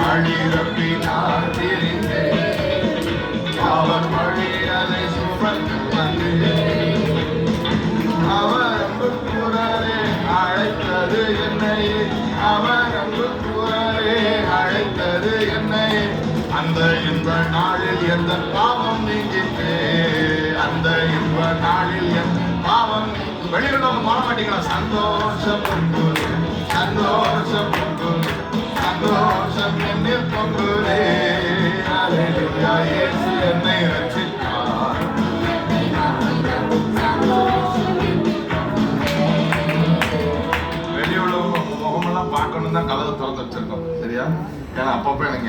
அழிரப்பினார் திரிந்தேன் அவர் வழி அதை சுமந்து வந்தேன் அவர் அன்பு கூறலே அழைத்தது என்னை அவர் அன்பு கூறலே அழைத்தது என்னை அந்த இன்ப நாளில் எந்த பாவம் நீங்கிட்டே அந்த இன்ப நாளில் எந்த பாவம் வெளியில நம்ம பாட மாட்டீங்களா சந்தோஷம் பொங்குது சந்தோஷம் பொங்குது சந்தோஷம் என்னில் பொங்குதே அல்லேலூயா இயேசு என்னை ரட்சித்தார் வெளியுள்ள முகமெல்லாம் பார்க்கணும் தான் கதவை திறந்து வச்சிருக்கோம் சரியா ஏன்னா அப்பப்போ எனக்கு